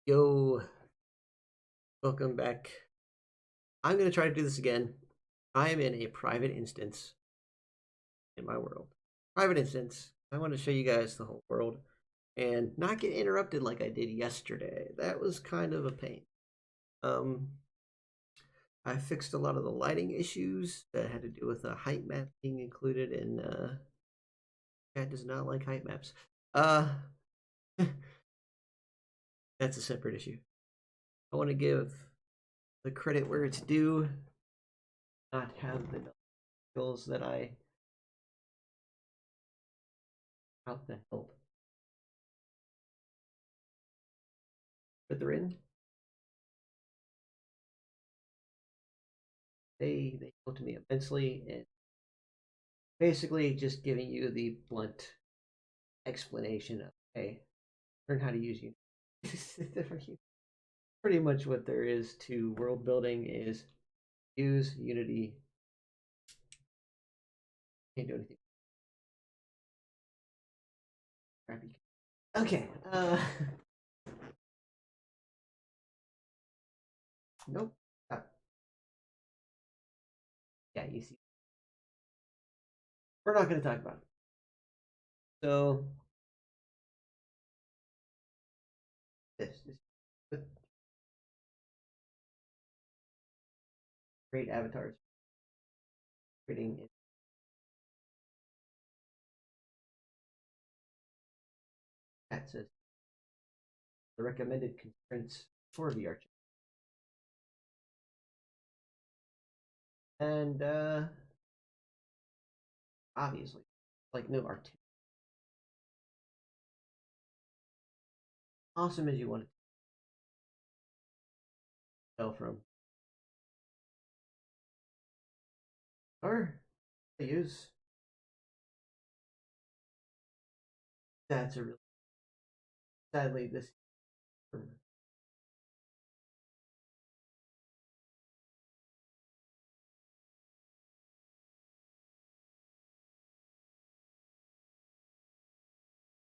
Yo, welcome back. I'm going to try to do this again. I am in a private instance in my world. Private instance. I want to show you guys the whole world and not get interrupted like I did yesterday. That was kind of a pain. Um, I fixed a lot of the lighting issues that had to do with the height map being included, and Chat does not like height maps. Uh, that's a separate issue. I want to give the credit where it's due, not have the skills that I out the help. But they're in. They helped me immensely, and basically just giving you the blunt explanation of, hey, learn how to use Unity. Pretty much what there is to world building is use Unity. Can't do anything crappy. Okay. Nope. Uh, yeah, you see. We're not going to talk about it. So this great avatars creating access the recommended constraints for VRChat. And obviously, like no art, awesome as you want to tell from, or they use. That's a really sadly this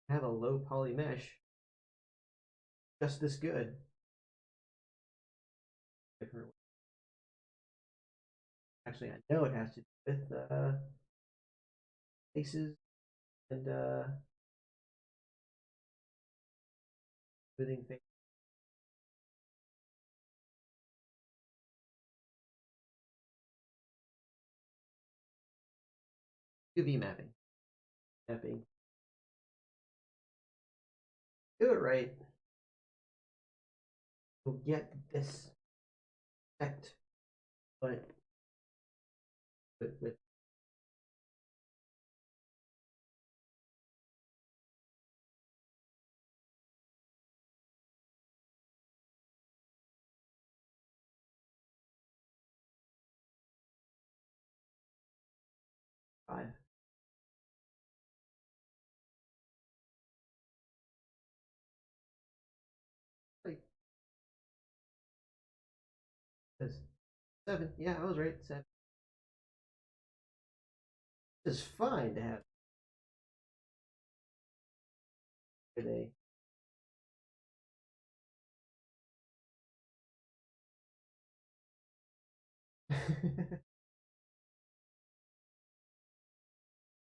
have a low poly mesh just this good. Actually, I know it has to do with faces and smoothing face. UV mapping. Mapping. Do it right. You'll get this effect, but with 5. Like this 7. Yeah, I was right. 7. It's fine to have today.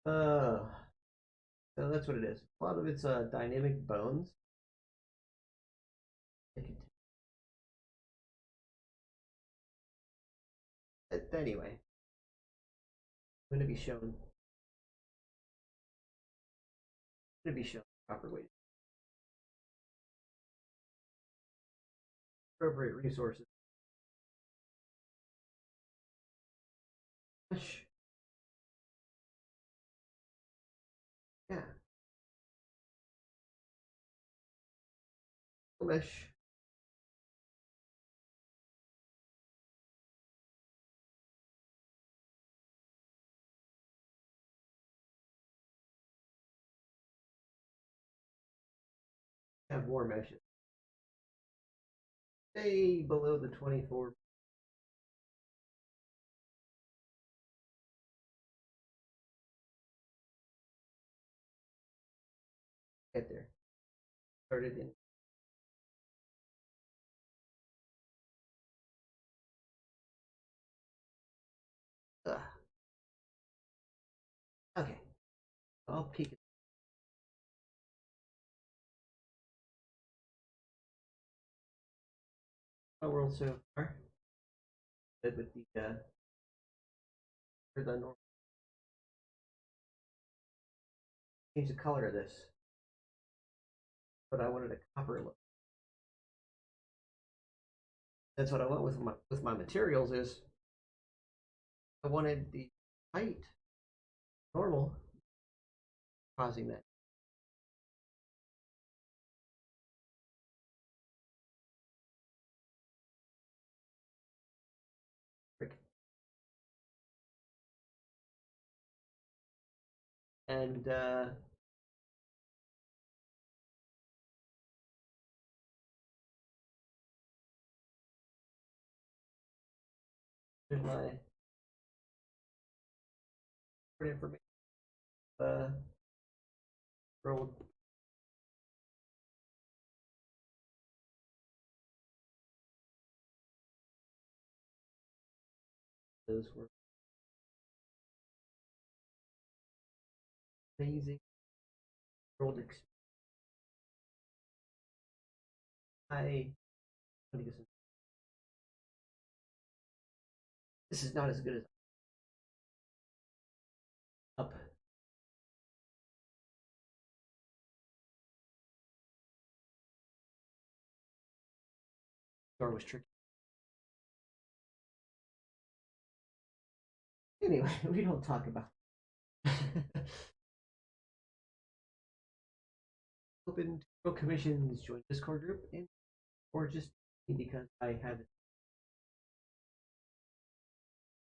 uh, so that's what it is. A lot of it's dynamic bones. Anyway, I'm going to be shown. Going to be shown the proper way. Appropriate resources. Mesh. Yeah. Mesh. Have more meshes. Stay below the 24. Get there. Started in I'll peek at my world so far. Good with the for the normal. Change the color of this, but I wanted a copper look. That's what I went with my materials is I wanted the height normal, causing that. And there's my information. World. Those were amazing world experience. I this is not as good as up. Door was tricky. Anyway, we don't talk about open commissions, join Discord group, and or just because I have it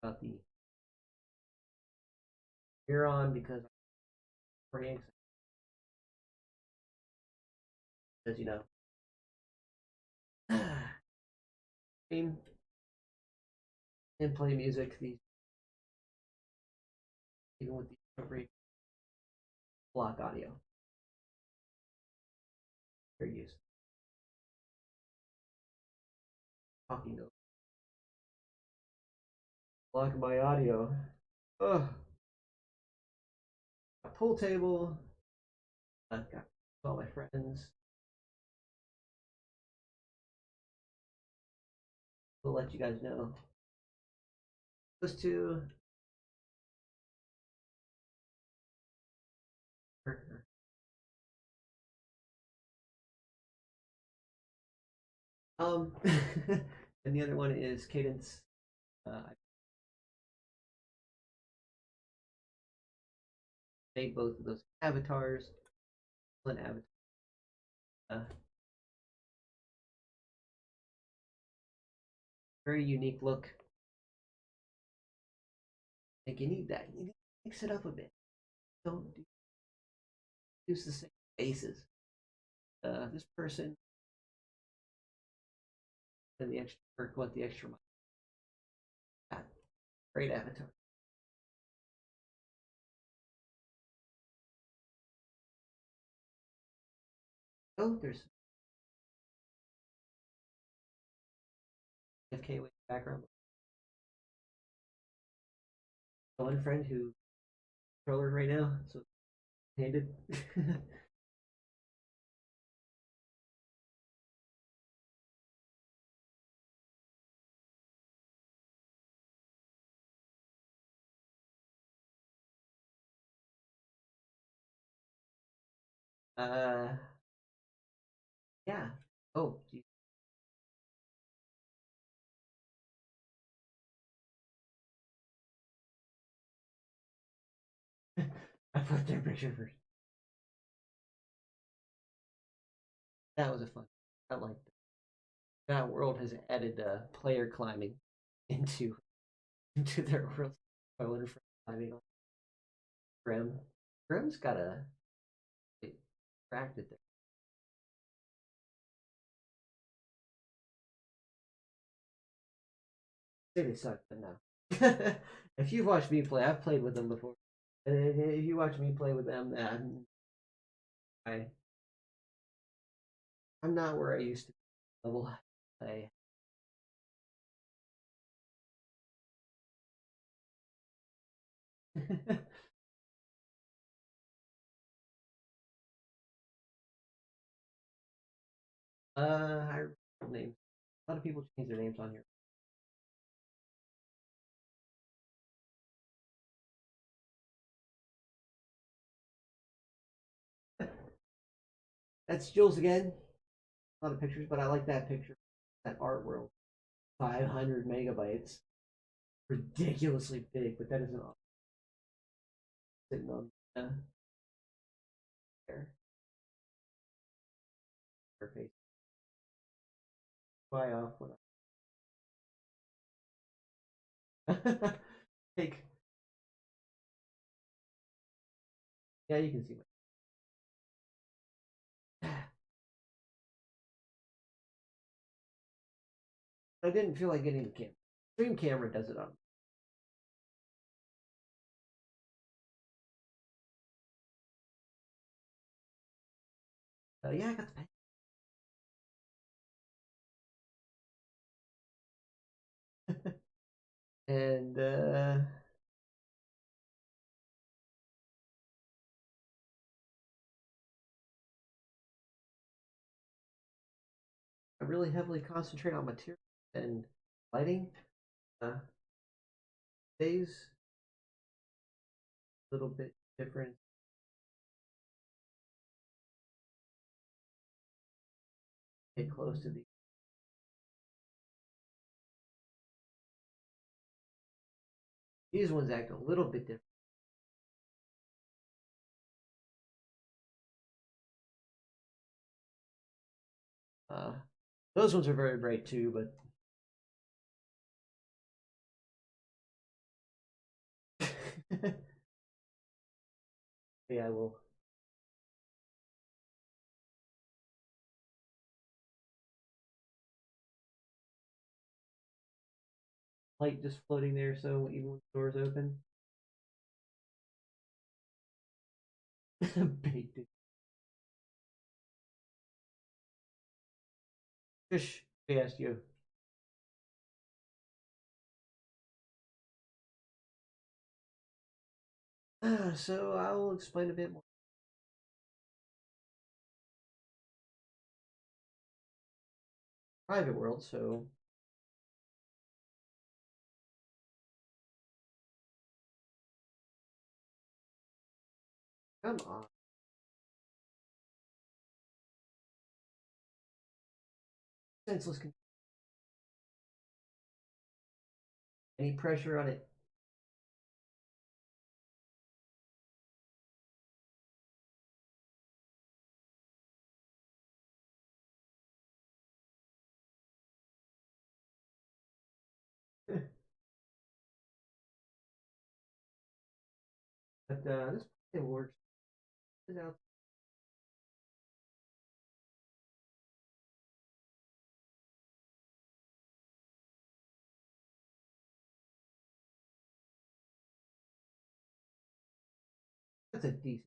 about the you're on because I'm because you know stream and play music these even with the appropriate block audio. Fair use. Talking over. Block my audio. Ugh. A pool table. I've got all my friends. We'll let you guys know. Those two. And the other one is Cadence. I made both of those avatars. One avatar. Very unique look. Like you need that. You need to mix it up a bit. Don't use the same faces. This person and the extra work want the extra money. Great avatar. Oh, there's FK with background. One friend who controller right now, so handed. uh, yeah. Oh, geez. I put their picture first. That was a fun. I like that world has added player climbing into their world. I wonder if climbing on Grim. Grim's got a cracked it there. They suck, but no. If you've watched me play, I've played with them before. If you watch me play with them, I I'm not where I used to be level. I I names. A lot of people change their names on here. That's Jules again. A lot of pictures, but I like that picture. That art world. 500 megabytes. Ridiculously big, but that isn't all sitting on there. Her face. Fly off. Take. Yeah, you can see my. I didn't feel like getting the camera. Stream camera does it on. Yeah, I got the pen. And I really heavily concentrate on material and lighting. Uh, Days a little bit different. Get close to these ones act a little bit different. Uh, those ones are very bright too, but yeah, I will. Light just floating there, so even when the door's open, baked it. Fish, they asked you. So I will explain a bit more. Private world, so come on. Senseless. Any pressure on it? But this probably works. That's a decent.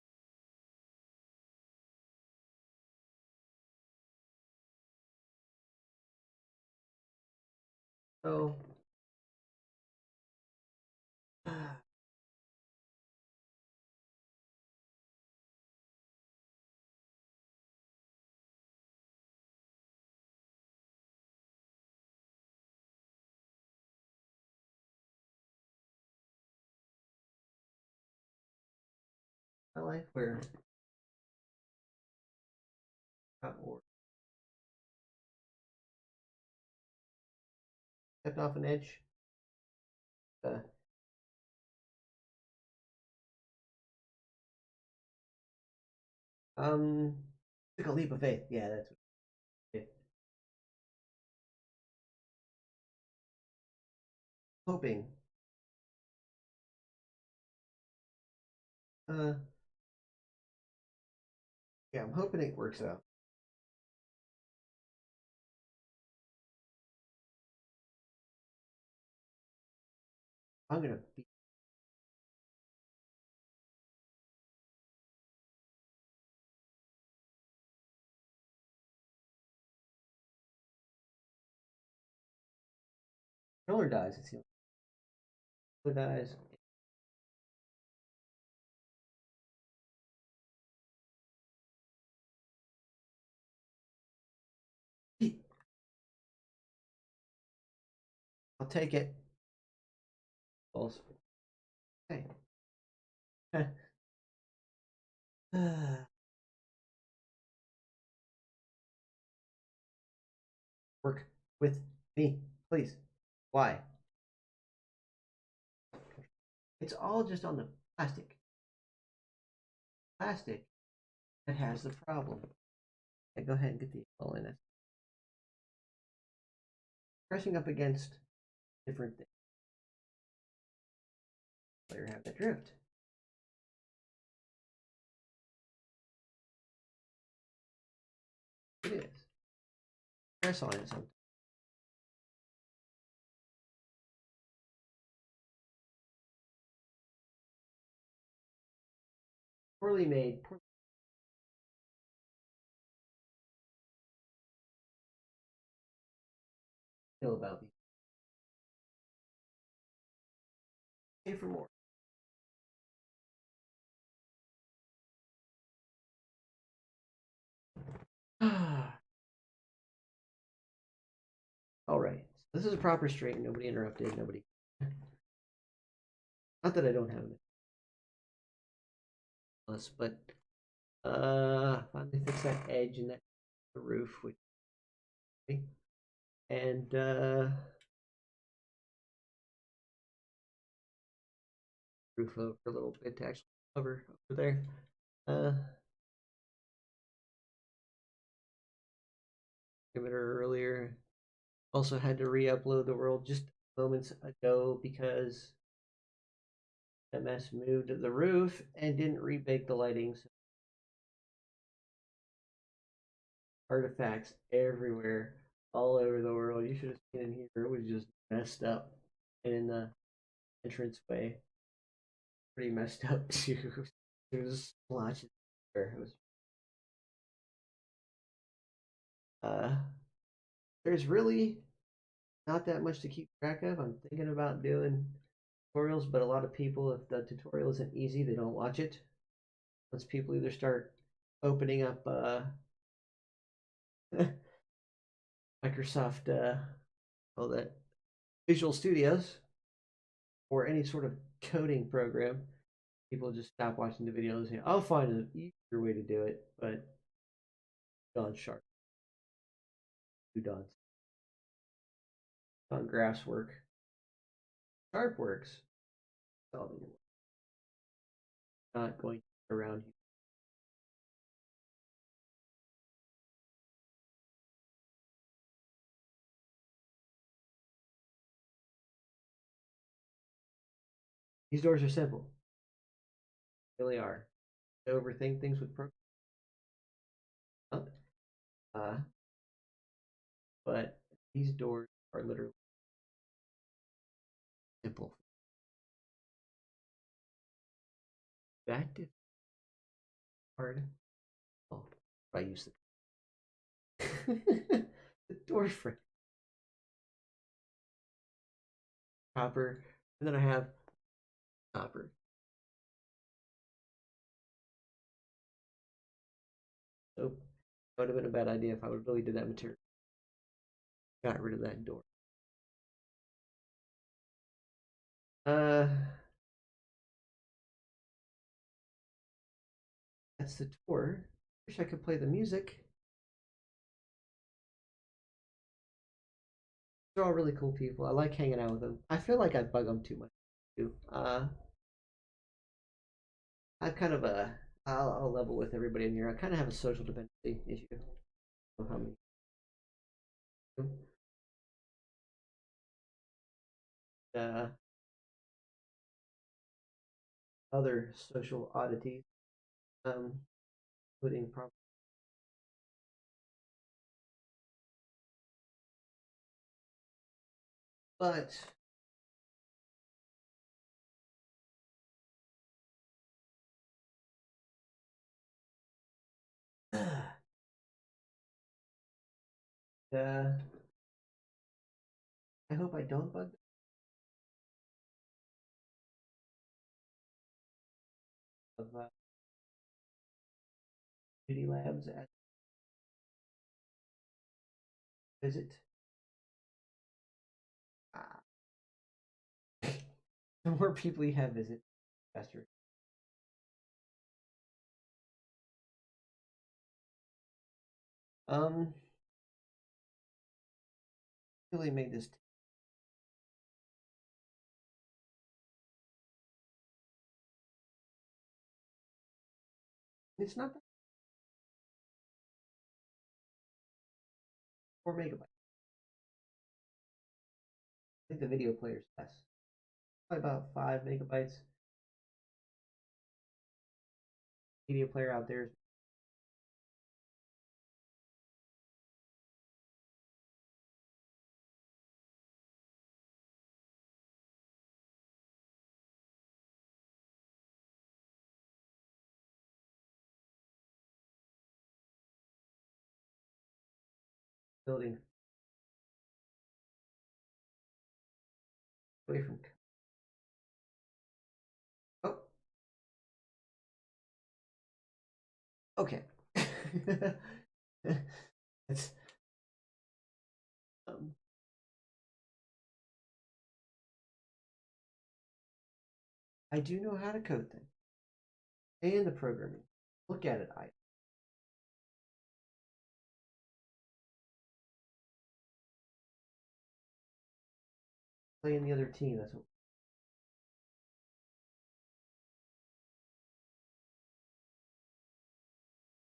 So my life where or stepped off an edge. Uh, um, took a leap of faith. Yeah, that's what it, hoping. Uh, yeah, I'm hoping it works out. I'm gonna be controller dies. It's controller dies. I'll take it. Also, hey. Work with me, please. Why? It's all just on the plastic. Plastic that has the problem. Okay, go ahead and get the all in it. Pressing up against different things. Let her have that drift. It is. Press on it sometimes. Poorly made. Poorly feel about me. Pay for more. All right. So this is a proper stream. Nobody interrupted. Nobody. Not that I don't have it, but finally fix that edge and that the roof, which and roof over a little bit to actually cover over there. Give it earlier. Also had to re-upload the world just moments ago because MS moved the roof and didn't rebake the lighting. So artifacts everywhere, all over the world. You should have seen in here. It was just messed up. And in the entranceway, pretty messed up too. There was splotches there. It was uh there's really not that much to keep track of. I'm thinking about doing tutorials, but a lot of people, if the tutorial isn't easy, they don't watch it. Once people either start opening up Microsoft all that Visual Studios or any sort of coding program, people just stop watching the video and say, I'll find an easier way to do it. But Don Sharp, who Don's on graphs work. Sharp works. Not going around here. These doors are simple. They really are. I overthink things with programs. Uh, but these doors are literally simple. That is hard. Oh, I use the the door frame copper, and then I have copper. So it would have been a bad idea if I would really did that material. Got rid of that door. Uh, that's the tour. Wish I could play the music. They're all really cool people. I like hanging out with them. I feel like I bug them too much too. I'm kind of a I'll level with everybody in here. I kind of have a social dependency issue. How many? Uh, other social oddities, including probably. But uh, I hope I don't bug of beauty labs at visit. The more people you have visit, faster. Um, really made this. It's not that 4 megabytes. I think the video player is less. Probably about 5 megabytes. Media player out there is building away from. Oh, okay. It's um, I do know how to code things and the programming. Look at it, I play in the other team. That's what.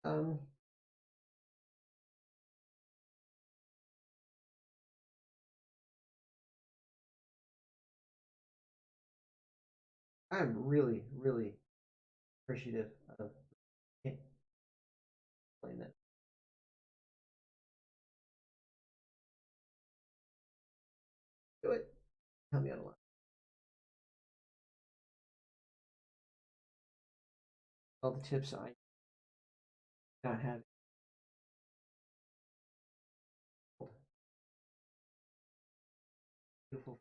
Um, I'm really, really appreciative of playing that. Do it. Help me out a lot. All the tips I not have. Beautiful.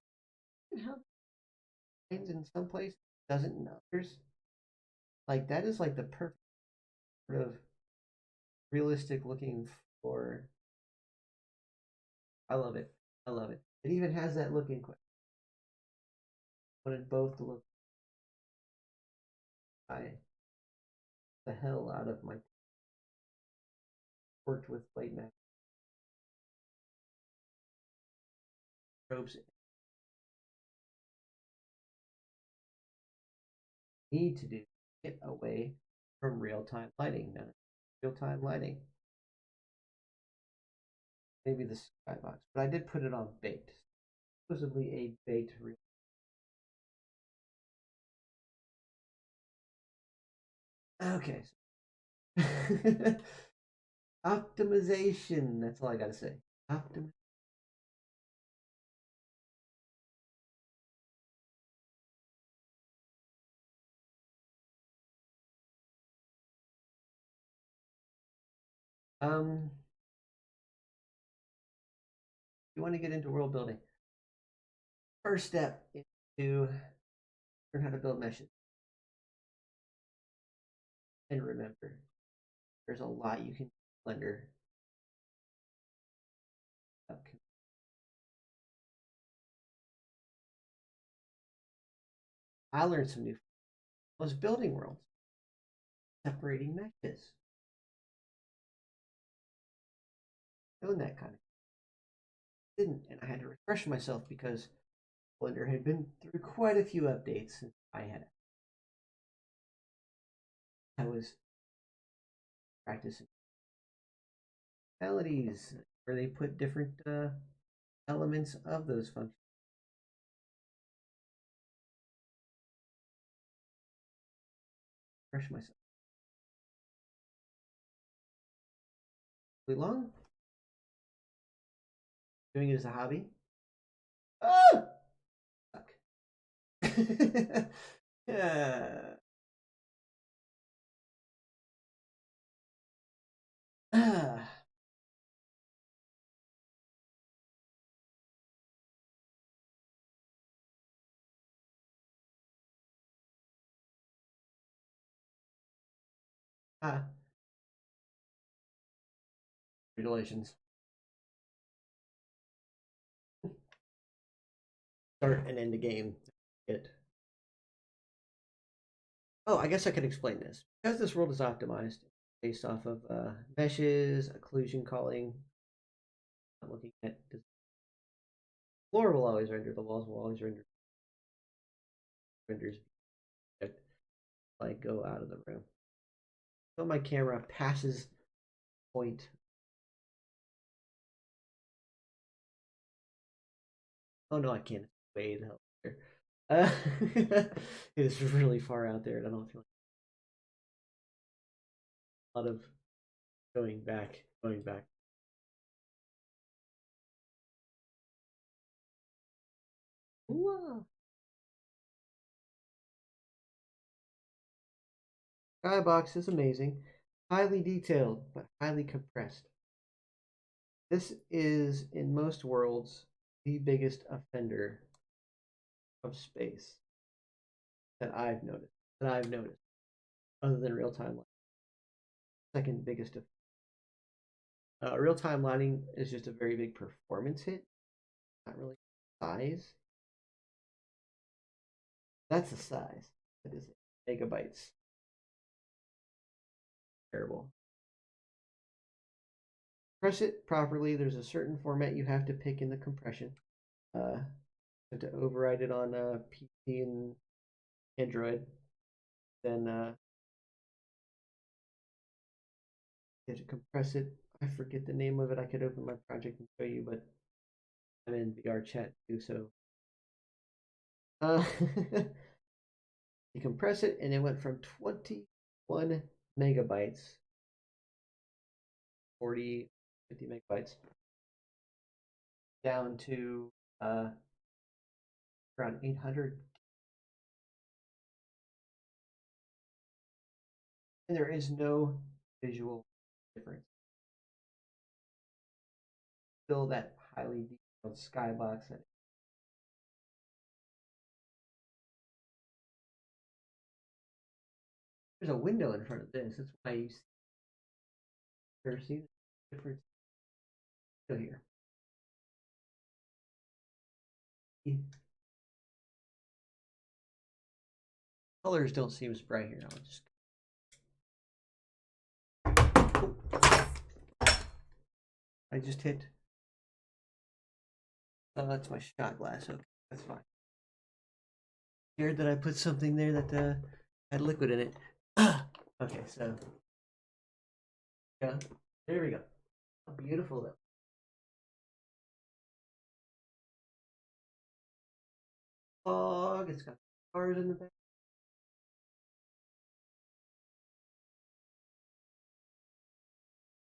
And how things in some places doesn't in others. Like that is like the perfect sort of realistic looking for. I love it. I love it. It even has that looking quick. I wanted both to look. I the hell out of my worked with light map tropes need to do get away from real time lighting. None of real time lighting. Maybe the skybox, but I did put it on baked. Supposedly a baked real. Okay. Optimization. That's all I gotta say. Optim. You want to get into world building? First step is to learn how to build meshes. And remember, there's a lot you can Blender. I learned some new. I was building worlds, separating meshes, doing that kind of. Didn't, and I had to refresh myself because Blender had been through quite a few updates since I had. I was practicing melodies where they put different elements of those functions. Refresh myself. Really long. Doing it as a hobby. Ah! Fuck. Yeah. Ah. Ah. Congratulations. Start and end the game. It. Oh, I guess I could explain this. Because this world is optimized based off of meshes, occlusion calling. I'm looking at the floor will always render, the walls will always render renders if I go out of the room. So my camera passes point. Oh no, I can't. It's way the hell there. It is really far out there, and I don't feel like a lot of going back, going back. Whoa. Skybox is amazing, highly detailed, but highly compressed. This is, in most worlds, the biggest offender of space that I've noticed. Other than real time lighting. Second biggest. Real time lighting is just a very big performance hit, not really size. That's the size. That is megabytes. Terrible. Press it properly. There's a certain format you have to pick in the compression. You have to override it on PC and Android. Then you have to compress it. I forget the name of it. I could open my project and show you, but I'm in VRChat too, so uh, you compress it, and it went from 21 megabytes, 40, 50 megabytes, down to around 800. And there is no visual difference. Still that highly detailed skybox. There's a window in front of this. That's why you see the difference here. Colors don't seem as bright here. I'll just. I just hit. Oh, that's my shot glass. Okay, that's fine. Scared that I put something there that had liquid in it. Okay, so yeah, there we go. How beautiful though. Fog. It's got cars in the back.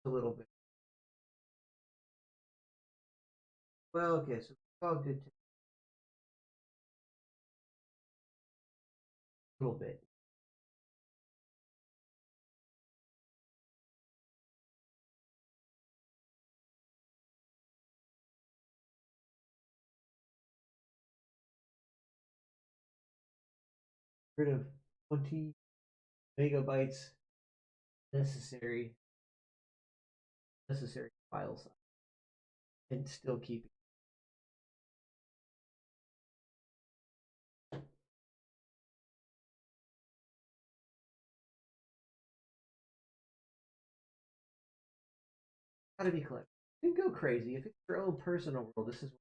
A little bit. Well, okay, so fog did take a little bit. Rid of 20 megabytes necessary file size and still keep it. Gotta be clever. You can go crazy if it's your own personal world. This is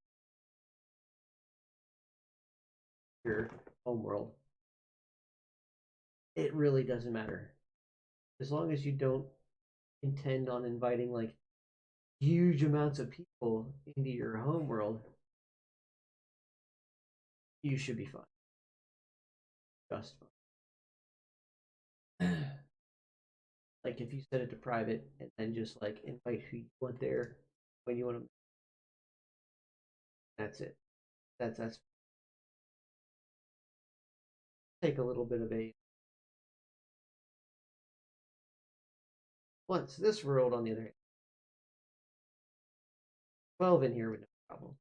your home world. It really doesn't matter as long as you don't intend on inviting like huge amounts of people into your home world. You should be fine. Just fine. Like if you set it to private and then just like invite who you want there when you want them. That's it. That's take a little bit of a once this world on the other hand. 12 in here with no problem.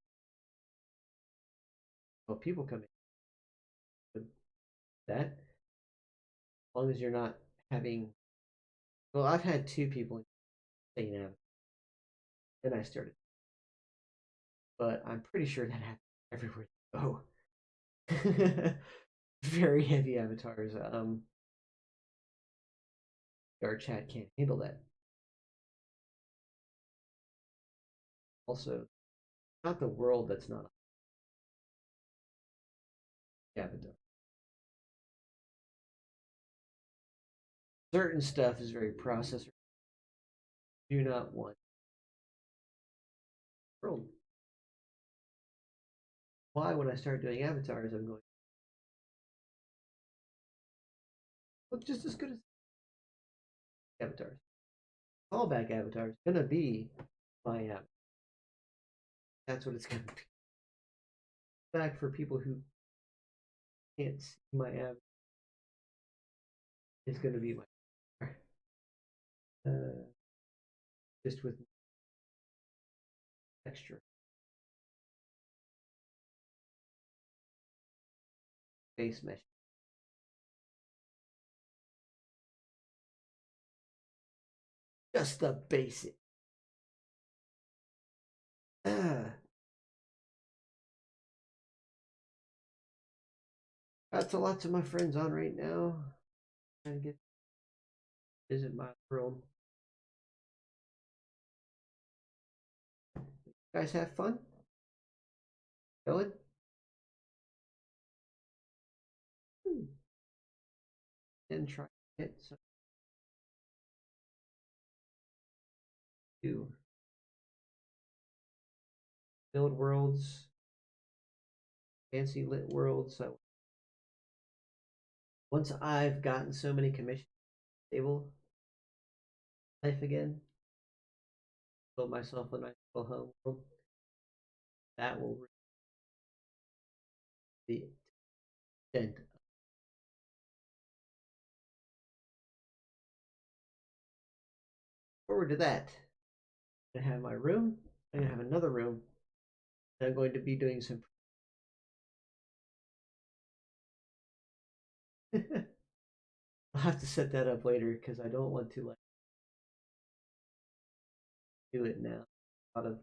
Well, people come in with that as long as you're not having. Well, I've had two people saying that, then I started, but I'm pretty sure that happens everywhere you go. Very heavy avatars. VRChat can't handle that. Also, not the world that's not a avatar. Certain stuff is very processor. Do not want world. Why, when I start doing avatars, I'm going look just as good as avatars. Callback avatar is gonna be my avatar. That's what it's gonna be. Back for people who can't see my avatar, it's gonna be my avatar. Just with texture, face mesh. Just the basic. Ah, got to lots of my friends on right now. Trying to get visit my world. You guys have fun? Going? And try it. So do build worlds, fancy lit worlds. So once I've gotten so many commissions, stable life again, build myself a nice little home world. That will be the extent. Forward to that. I'm gonna have my room. I'm gonna have another room. And I'm going to be doing some. I'll have to set that up later because I don't want to like do it now. A lot of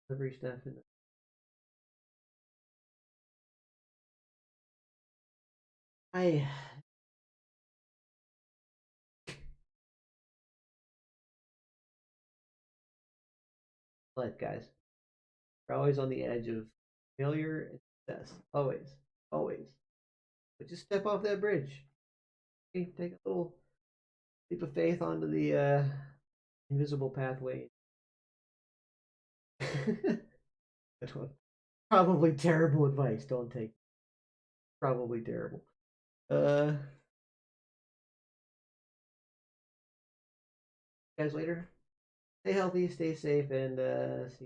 delivery stuff and I life, guys. We're always on the edge of failure and success. Always, always. But just step off that bridge. Okay? Take a little leap of faith onto the invisible pathway. That one. Probably terrible advice. Don't take. Probably terrible. Uh, guys, later. Stay healthy, stay safe, and see.